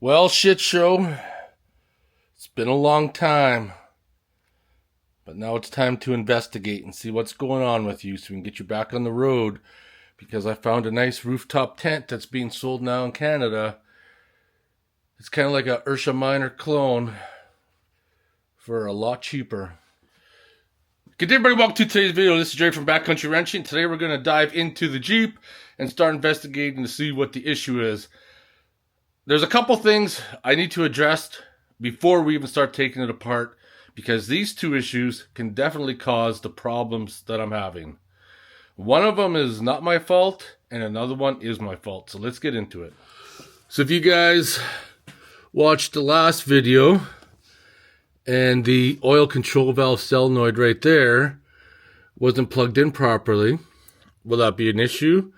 Well, shit show, it's been a long time, but now it's time to investigate and see what's going on with you so we can get you back on the road, because I found a nice rooftop tent that's being sold now in Canada. It's kind of like a Ursha Minor clone for a lot cheaper. Good day, everybody. Welcome to today's video. This is Jay from Backcountry Wrenching. Today we're going to dive into the Jeep and start investigating to see what the issue is. There's a couple things I need to address before we even start taking it apart, because these two issues can definitely cause the problems that I'm having. One of them is not my fault, and another one is my fault. So let's get into it. So if you guys watched the last video, and the oil control valve solenoid right there wasn't plugged in properly, will that be an issue?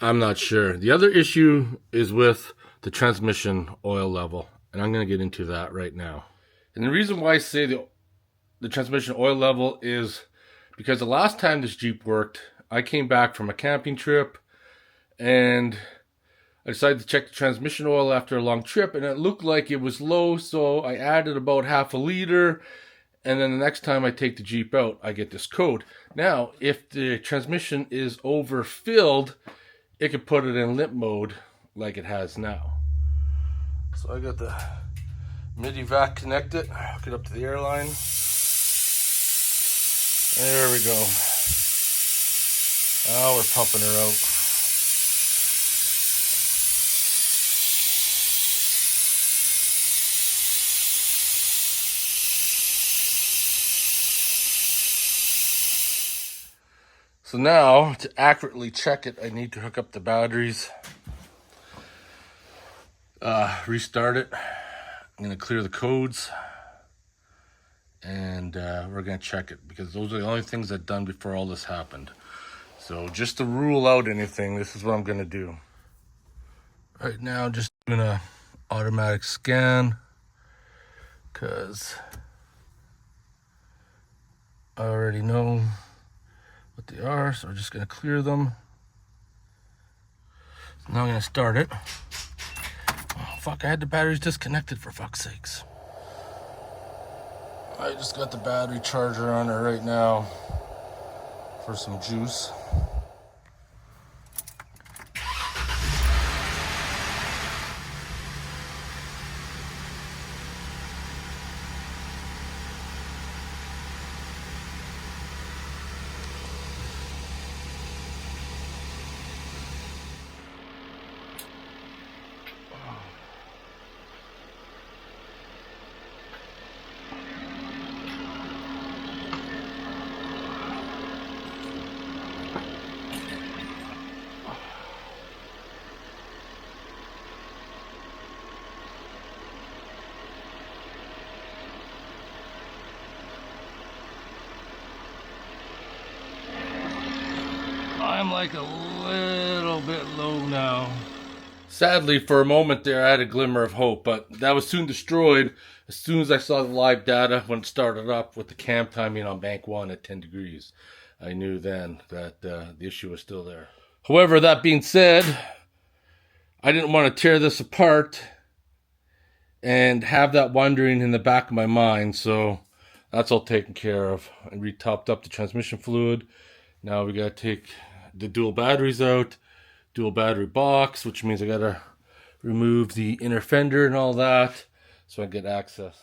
I'm not sure. The other issue is with the transmission oil level, and I'm going to get into that right now. And the reason why I say the transmission oil level is because the last time this Jeep worked, I came back from a camping trip and I decided to check the transmission oil after a long trip, and it looked like it was low, so I added about half a liter, and then the next time I take the Jeep out, I get this code. Now, if the transmission is overfilled, it could put it in limp mode like it has now. So I got the MIDI vac connected, hook it up to the airline. There we go. Now we're pumping her out. So now, to accurately check it, I need to hook up the batteries, restart it. I'm going to clear the codes, and we're going to check it, because those are the only things I've done before all this happened. So just to rule out anything, this is what I'm going to do. Right now, just doing an automatic scan, because I already know what they are, so we're just going to clear them. So now I'm going to start it. Oh, fuck, I had the batteries disconnected, for fuck's sakes. I just got the battery charger on her right now for some juice. I'm like a little bit low now. Sadly, for a moment there, I had a glimmer of hope, but that was soon destroyed as soon as I saw the live data when it started up with the cam timing on bank 1 at 10 degrees. I knew then that the issue was still there. However, that being said, I didn't want to tear this apart and have that wondering in the back of my mind, so that's all taken care of. I re-topped up the transmission fluid. Now we gotta take the dual batteries out, dual battery box, which means I gotta remove the inner fender and all that so I get access.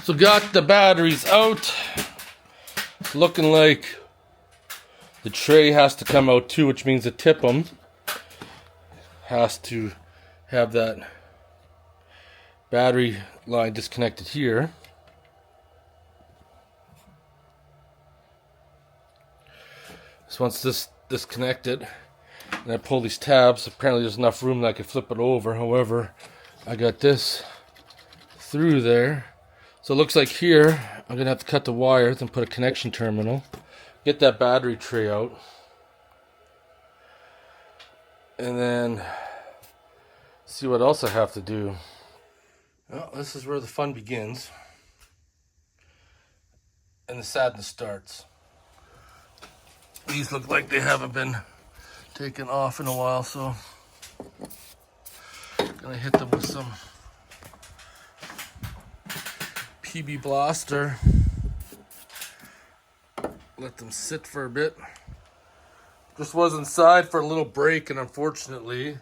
So got the batteries out. It's looking like the tray has to come out too, which means the tip-em has to have that battery line disconnected here. So once this disconnected, and I pull these tabs, apparently there's enough room that I can flip it over. However, I got this through there. So it looks like here, I'm going to have to cut the wires and put a connection terminal. Get that battery tray out. And then see what else I have to do. Well, this is where the fun begins. And the sadness starts. These look like they haven't been taken off in a while, so Gonna hit them with some PB Blaster. Let them sit for a bit. Just was inside for a little break, and unfortunately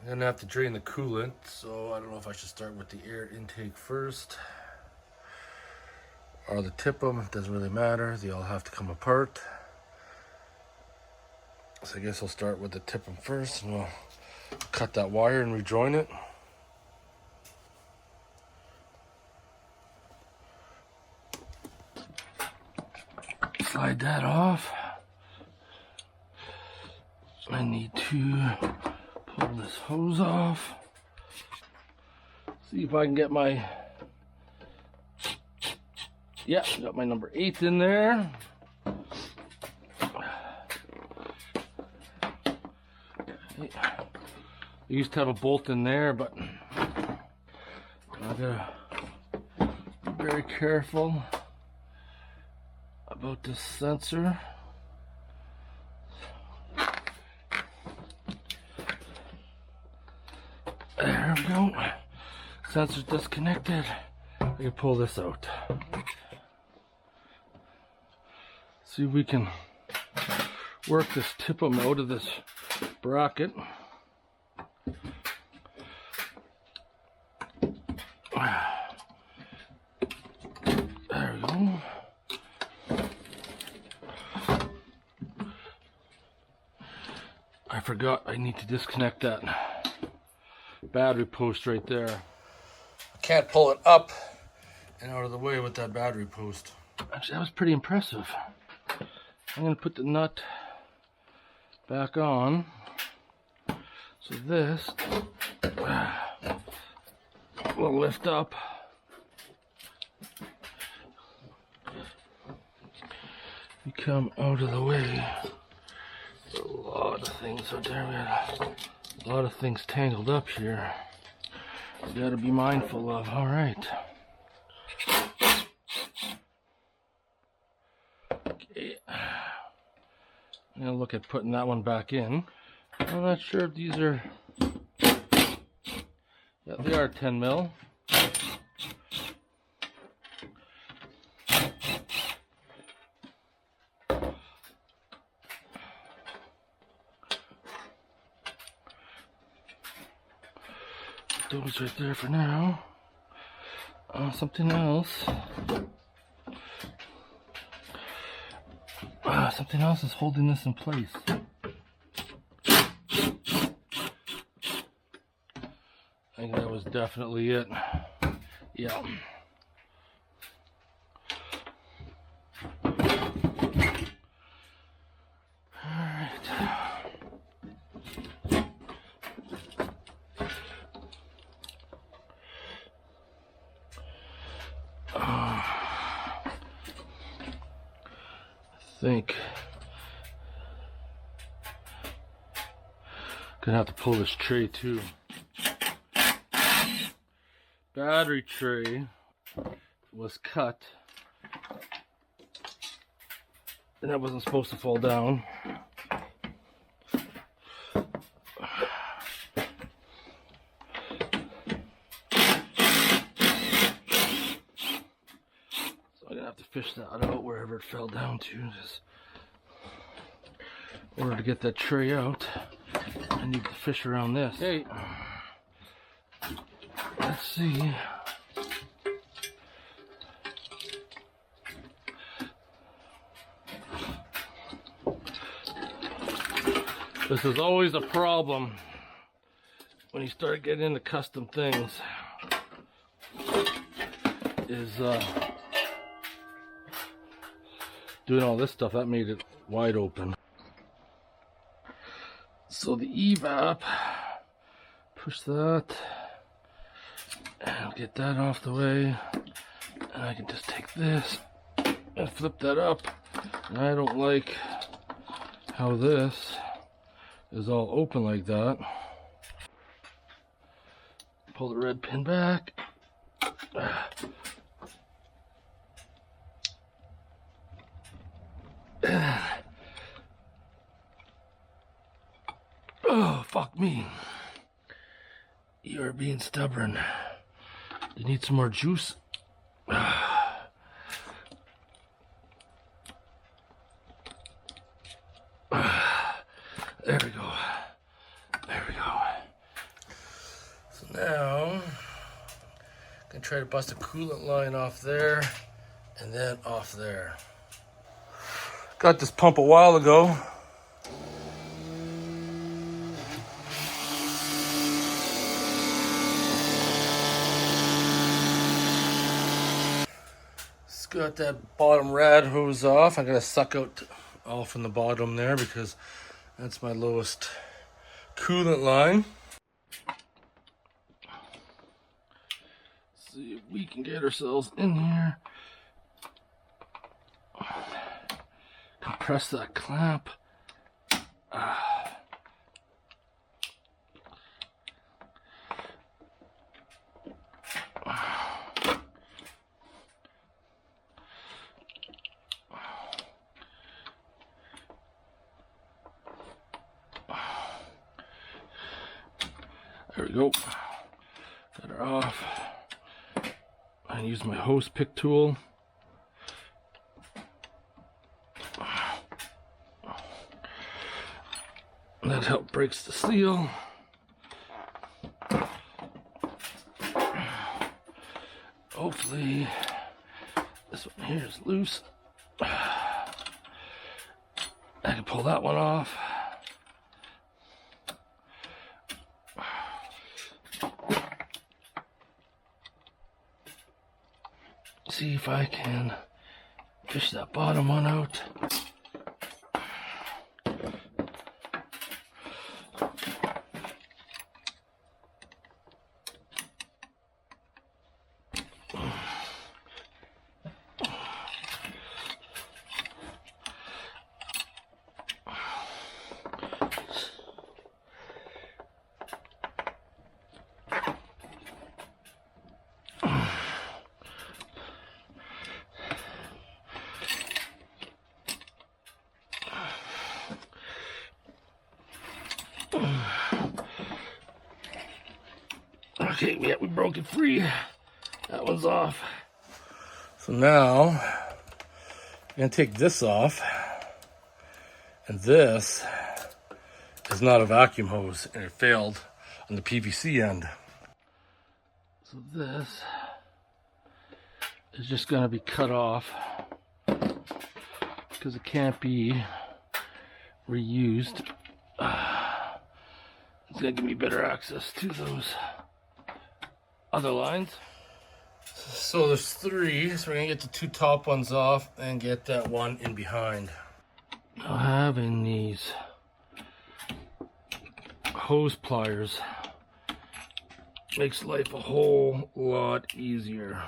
I'm gonna have to drain the coolant, so I don't know if I should start with the air intake first or the tip them. It doesn't really matter, they all have to come apart. So I guess I'll start with the tip them first, and we'll cut that wire and rejoin it. Slide that off. I need to pull this hose off. See if I can get my, yeah, got my number 8 in there. I used to have a bolt in there, but I gotta be very careful about this sensor. There we go. Sensor's disconnected. I can pull this out. See if we can work this tip-em out of this bracket. There we go. I forgot I need to disconnect that battery post right there. I can't pull it up and out of the way with that battery post. Actually, that was pretty impressive. I'm going to put the nut back on. So this will lift up. You come out of the way. A lot of things out there. We had a lot of things tangled up here. You gotta be mindful of. All right. Okay. I'm gonna look at putting that one back in. I'm not sure if these are. Yeah, they are 10 mil. Those right there for now. Something else. Something else is holding this in place. I think that was definitely it. Yeah. Think gonna have to pull this tray too. Battery tray was cut and that wasn't supposed to fall down. Fish that out wherever it fell down to. Just in order to get that tray out, I need to fish around this. Okay, let's see. This is always a problem when you start getting into custom things. Is doing all this stuff. That made it wide open. So the evap, push that and get that off the way, and I can just take this and flip that up. And I don't like how this is all open like that. Pull the red pin back. Oh, fuck me. You are being stubborn. You need some more juice. There we go. There we go. So now, I'm gonna try to bust a coolant line off there and then off there. Got this pump a while ago. Just got that bottom rad hose off. I gotta suck out all from the bottom there because that's my lowest coolant line. See if we can get ourselves in here. Compress that clamp. There we go. Got her off. I use my hose pick tool. That helps breaks the seal. Hopefully this one here is loose. I can pull that one off. See if I can fish that bottom one out. Okay, yeah, we broke it free. That one's off. So now, I'm gonna take this off. And this is not a vacuum hose, and it failed on the PVC end. So this is just gonna be cut off because it can't be reused. It's gonna give me better access to those other lines. So there's three, so we're gonna get the two top ones off and get that one in behind. Now having these hose pliers makes life a whole lot easier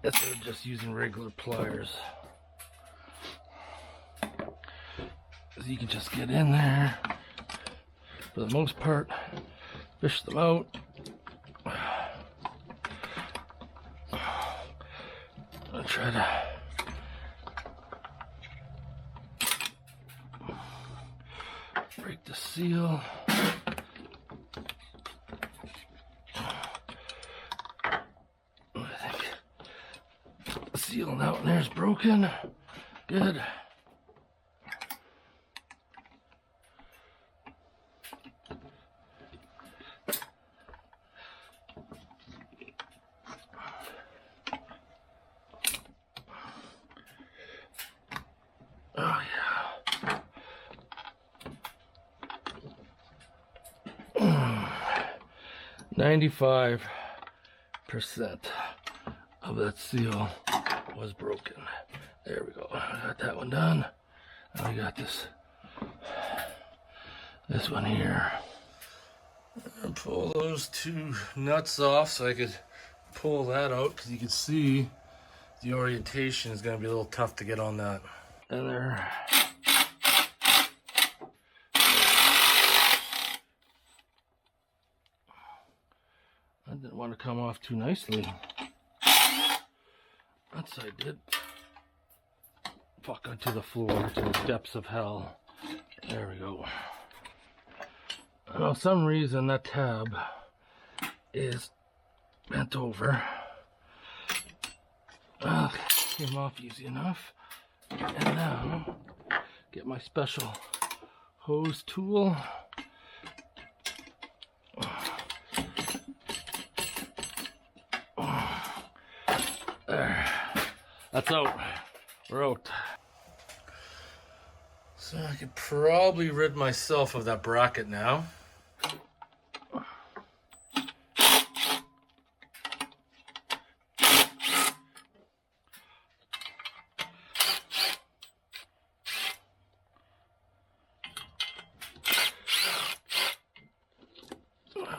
instead of just using regular pliers. You can just get in there, for the most part, fish them out. I'll try to break the seal. I think the seal out in there is broken. Good. Oh yeah. 95% of that seal was broken. There we go. I got that one done. Now we got this one here. And pull those two nuts off so I could pull that out, because you can see the orientation is going to be a little tough to get on that. And there. That didn't want to come off too nicely. That side did. Fuck onto the floor, to the depths of hell. There we go. For some reason that tab is bent over. Okay, came off easy enough. And now, get my special hose tool. There. That's out. We're out. So I could probably rid myself of that bracket now.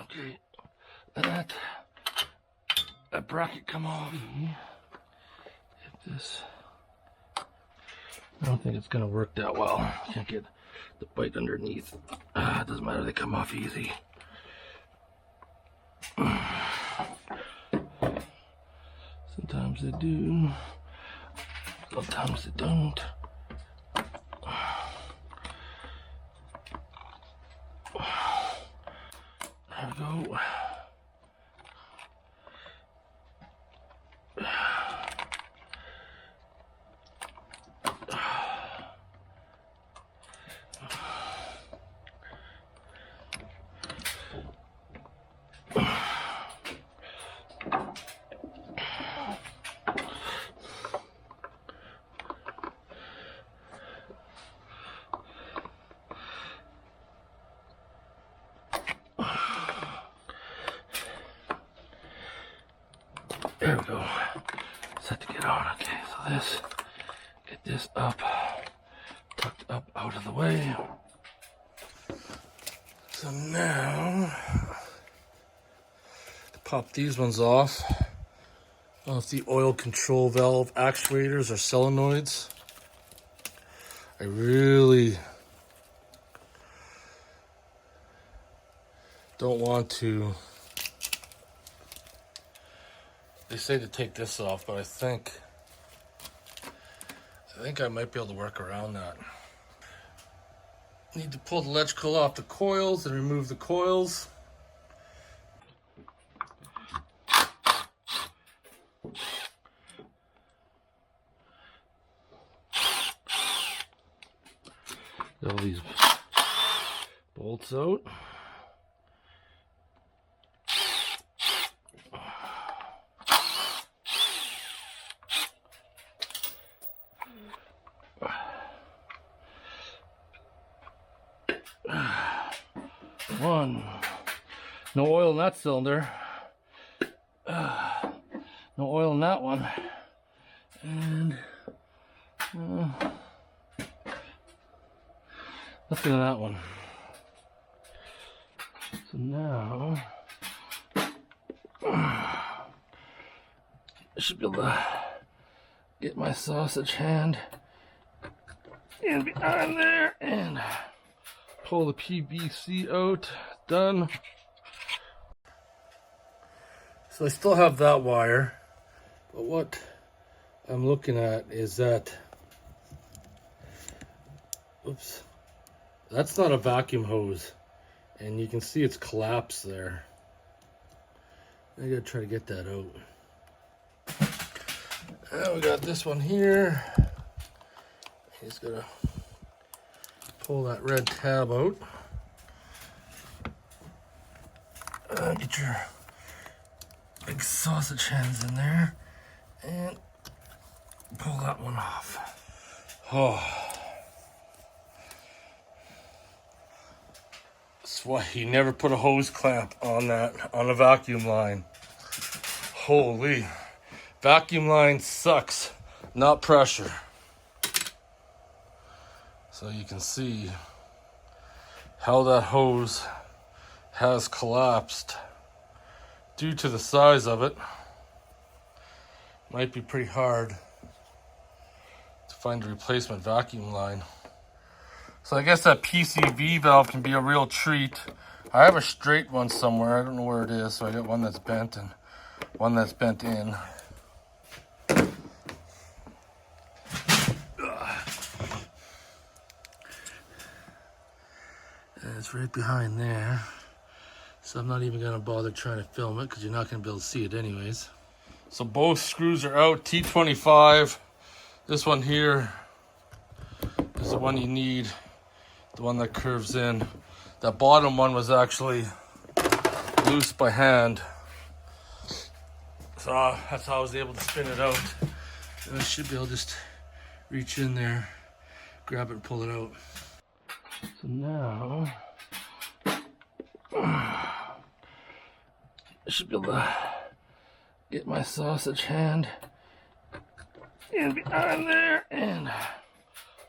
Okay, that bracket come off. If this, I don't think it's gonna work that well. Can't get the bite underneath. It doesn't matter, they come off easy. Sometimes they do, sometimes they don't. There we go. There we go. Set to get on. Okay, so this, get this up, tucked up out of the way. So now, to pop these ones off, off the oil control valve actuators or solenoids. I really don't want to. They say to take this off, but I think I might be able to work around that. Need to pull the electrical off the coils and remove the coils. Get all these bolts out. One, no oil in that cylinder, no oil in that one, and nothing in that one. So now I should be able to get my sausage hand in behind there and pull the PVC out. Done. So I still have that wire, but what I'm looking at is that, oops, that's not a vacuum hose, and you can see it's collapsed there. I gotta try to get that out. Now we got this one here. Just gotta pull that red tab out. Get your big sausage hands in there and pull that one off. Oh, that's why you never put a hose clamp on that, on a vacuum line. Holy, vacuum line sucks, not pressure. So you can see how that hose has collapsed due to the size of it. Might be pretty hard to find a replacement vacuum line. So I guess that PCV valve can be a real treat. I have a straight one somewhere, I don't know where it is, so I got one that's bent and one that's bent in. it's right behind there. So I'm not even gonna bother trying to film it because you're not gonna be able to see it anyways. So both screws are out, T25. This one here is the one you need, the one that curves in. That bottom one was actually loose by hand. So that's how I was able to spin it out. And I should be able to just reach in there, grab it and pull it out. So now, I should be able to get my sausage hand in behind there and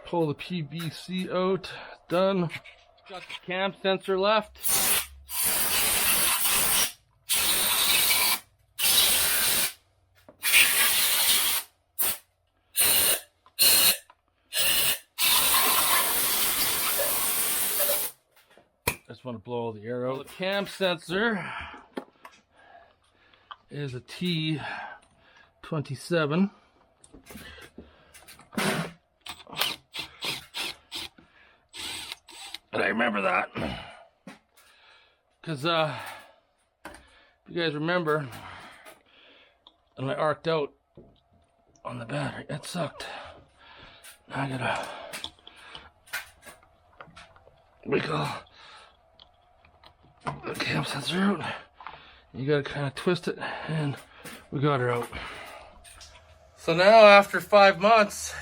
pull the PVC out. Done. Got the cam sensor left. I just want to blow all the air out. The cam sensor is a T27. And I remember that because if you guys remember, when I arced out on the battery, it sucked. Now I gotta wiggle the cam sensor out. You gotta kind of twist it, and we got her out. So now, after 5 months,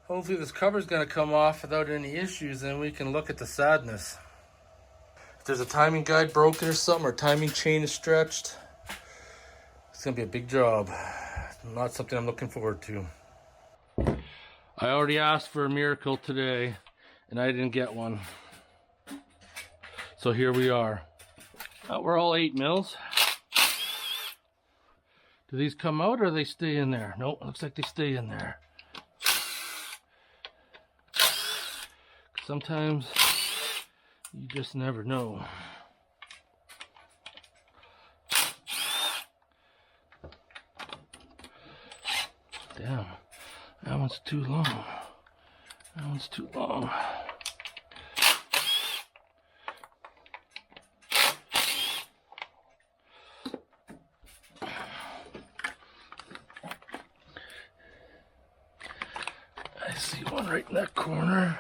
hopefully this cover's gonna come off without any issues, and we can look at the sadness. If there's a timing guide broken or something, or timing chain is stretched, it's gonna be a big job. Not something I'm looking forward to. I already asked for a miracle today, and I didn't get one. So here we are. We're all 8 mils. Do these come out or they stay in there? Nope, looks like they stay in there. Sometimes you just never know. Damn, that one's too long. That one's too long. I see one right in that corner.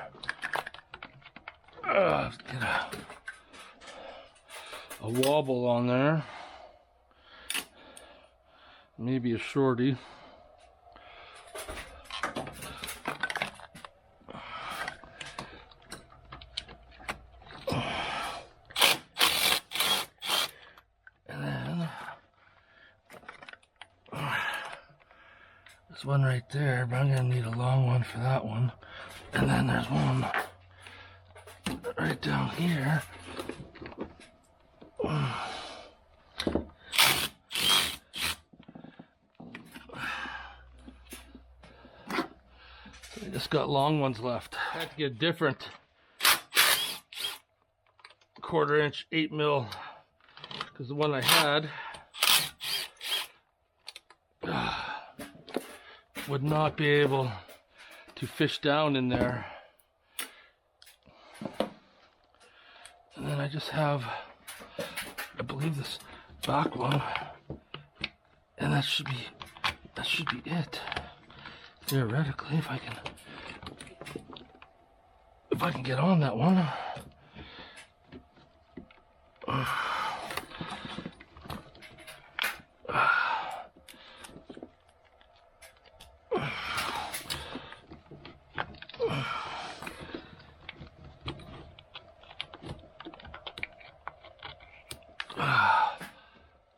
Get a wobble on there. Maybe a shorty. And then there's one right there, but I'm gonna need a long one for that one. And then there's one right down here. I just got long ones left. I had to get a different 1/4 inch 8 mil because the one I had would not be able to fish down in there. And then I just have, I believe, this back one, and that should be it. Theoretically, if I can get on that one.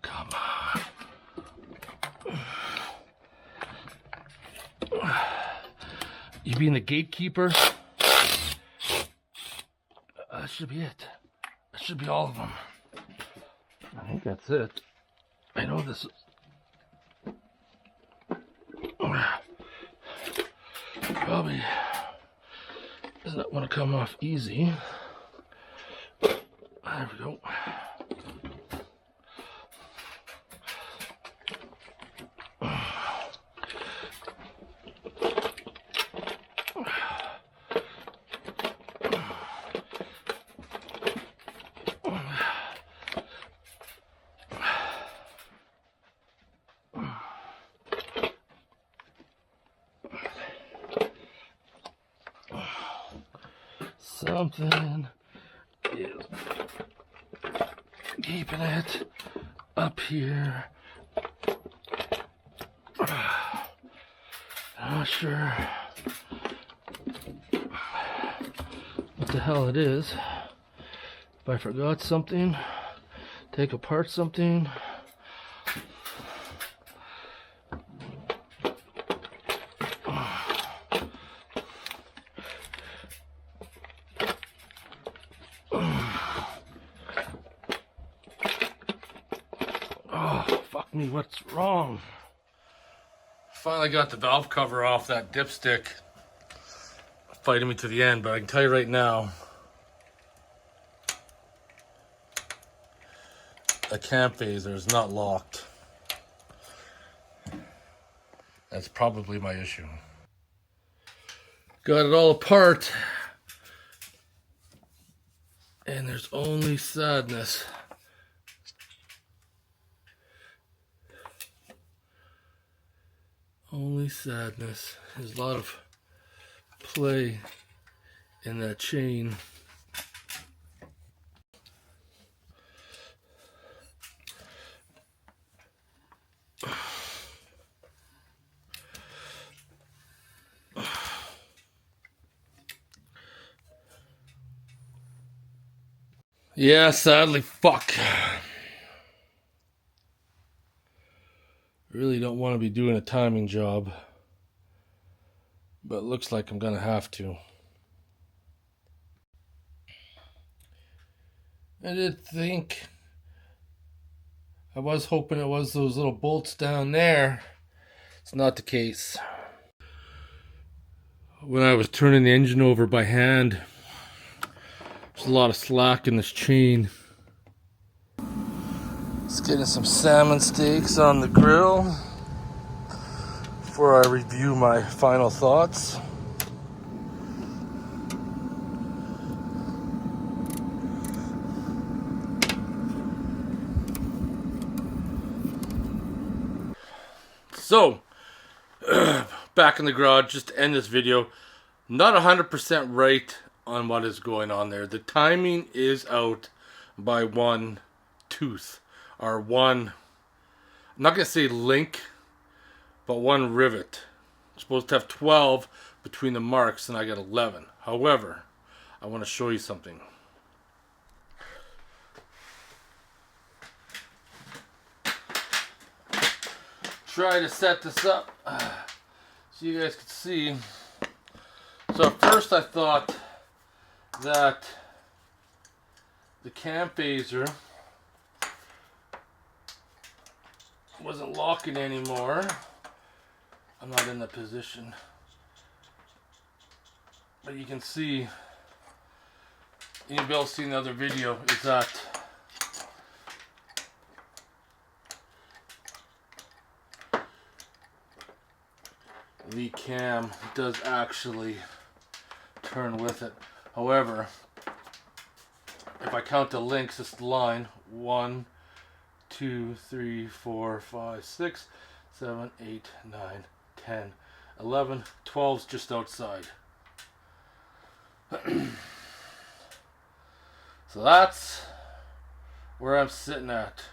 Come on. You being the gatekeeper? That should be it. That should be all of them. I think that's it. I know this is... probably does not want to come off easy. There we go. something is keeping it up here. Not sure what the hell it is. If I forgot something, take apart something. Oh, fuck me, what's wrong? Finally got the valve cover off that dipstick. Fighting me to the end, but I can tell you right now, the cam phaser is not locked. That's probably my issue. Got it all apart, and there's only sadness. Only sadness. There's a lot of play in that chain. Yeah, sadly, fuck. Really don't want to be doing a timing job, but it looks like I'm gonna have to. I did think, I was hoping it was those little bolts down there. It's not the case. When I was turning the engine over by hand, there's a lot of slack in this chain. Just getting some salmon steaks on the grill before I review my final thoughts. So, back in the garage, just to end this video, not 100% right on what is going on there. The timing is out by one tooth, or one, I'm not going to say link, but one rivet. I'm supposed to have 12 between the marks, and I got 11. However, I want to show you something. Try to set this up so you guys can see. So at first I thought that the cam phaser wasn't locking anymore. I'm not in the position, but you can see, you'll be able to see in the other video, is that the cam does actually turn with it. However, if I count the links, it's the line 1, 2, 3, 4, 5, 6, 7, 8, 9, 10, 11, 12's just outside. So that's where I'm sitting at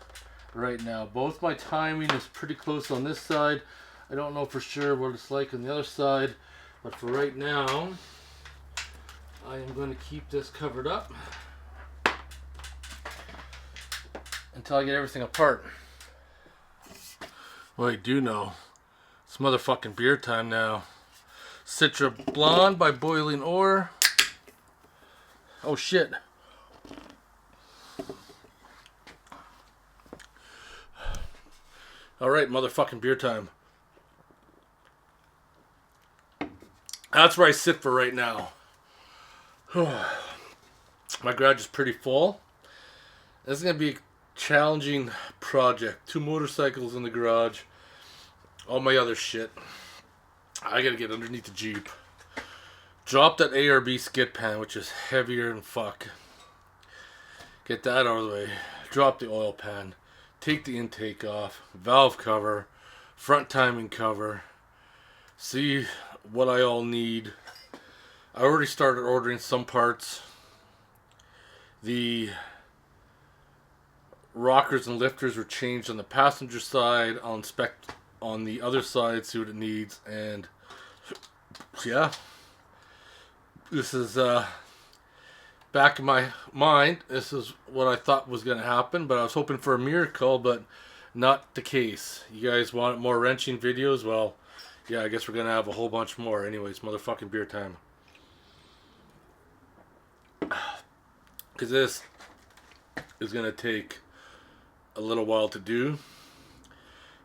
right now. Both my timing is pretty close on this side. I don't know for sure what it's like on the other side, but for right now, I am going to keep this covered up until I get everything apart. Well, I do know, it's motherfucking beer time now. Citra Blonde by Boiling Ore. Oh shit. Alright, motherfucking beer time. That's where I sit for right now. My garage is pretty full. This is going to be a challenging project. 2 motorcycles in the garage. All my other shit. I got to get underneath the Jeep. Drop that ARB skid pan, which is heavier than fuck. Get that out of the way. Drop the oil pan. Take the intake off. Valve cover. Front timing cover. See what I all need. I already started ordering some parts. The rockers and lifters were changed on the passenger side. I'll inspect on the other side, see what it needs, and yeah, this is back in my mind. This is what I thought was going to happen, but I was hoping for a miracle, but not the case. You guys want more wrenching videos? Well, yeah, I guess we're going to have a whole bunch more. Anyways, motherfucking beer time. Because this is going to take a little while to do.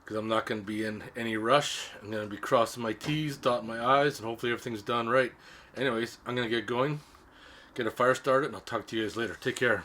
Because I'm not going to be in any rush. I'm going to be crossing my T's, dotting my I's, and hopefully everything's done right. Anyways, I'm going to get going, get a fire started, and I'll talk to you guys later. Take care.